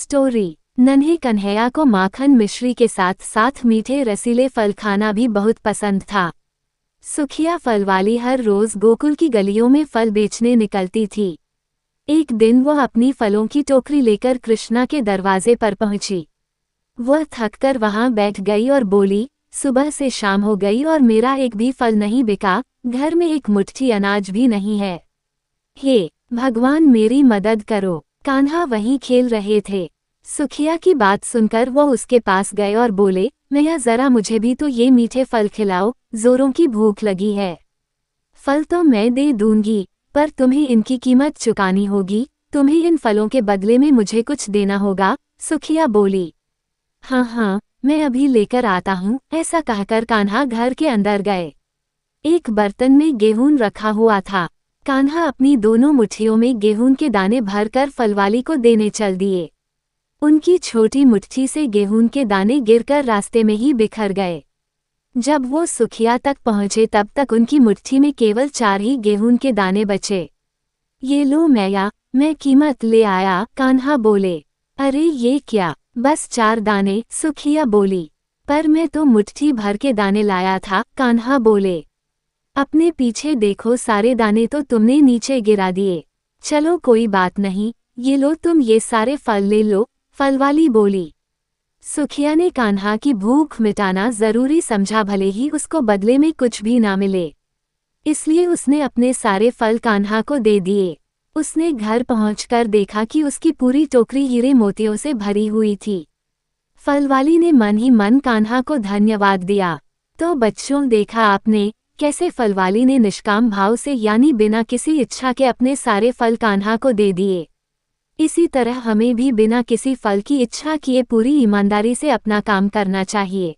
Story. नन्हे कन्हैया को माखन मिश्री के साथ साथ मीठे रसीले फल खाना भी बहुत पसंद था। सुखिया फल वाली हर रोज गोकुल की गलियों में फल बेचने निकलती थी। एक दिन वह अपनी फलों की टोकरी लेकर कृष्णा के दरवाजे पर पहुंची। वह थककर वहां बैठ गई और बोली, सुबह से शाम हो गई और मेरा एक भी फल नहीं बिका, घर में एक मुट्ठी अनाज भी नहीं है। हे भगवान, मेरी मदद करो। कान्हा वहीं खेल रहे थे। सुखिया की बात सुनकर वो उसके पास गए और बोले, मैया जरा मुझे भी तो ये मीठे फल खिलाओ, जोरों की भूख लगी है। फल तो मैं दे दूंगी, पर तुम्हें इनकी कीमत चुकानी होगी। तुम्हें इन फलों के बदले में मुझे कुछ देना होगा। सुखिया बोली, हाँ हाँ, मैं अभी लेकर आता हूँ। ऐसा कहकर कान्हा घर के अंदर गए। एक बर्तन में गेहूं रखा हुआ था। कान्हा अपनी दोनों मुट्ठियों में गेहूं के दाने भरकर फलवाली को देने चल दिए। उनकी छोटी मुट्ठी से गेहूं के दाने गिरकर रास्ते में ही बिखर गए। जब वो सुखिया तक पहुंचे तब तक उनकी मुट्ठी में केवल 4 ही गेहूं के दाने बचे। ये लो मैया, मैं कीमत ले आया। कान्हा बोले, अरे ये क्या, बस 4 दाने। सुखिया बोली, पर मैं तो मुट्ठी भर के दाने लाया था। कान्हा बोले, अपने पीछे देखो, सारे दाने तो तुमने नीचे गिरा दिए। चलो कोई बात नहीं, ये लो तुम ये सारे फल ले लो। फलवाली बोली। सुखिया ने कान्हा की भूख मिटाना जरूरी समझा, भले ही उसको बदले में कुछ भी ना मिले। इसलिए उसने अपने सारे फल कान्हा को दे दिए। उसने घर पहुंचकर देखा कि उसकी पूरी टोकरी हीरे मोतियों से भरी हुई थी। फलवाली ने मन ही मन कान्हा को धन्यवाद दिया। तो बच्चों, देखा आपने कैसे फलवाली ने निष्काम भाव से यानी बिना किसी इच्छा के अपने सारे फल कान्हा को दे दिए। इसी तरह हमें भी बिना किसी फल की इच्छा किए पूरी ईमानदारी से अपना काम करना चाहिए।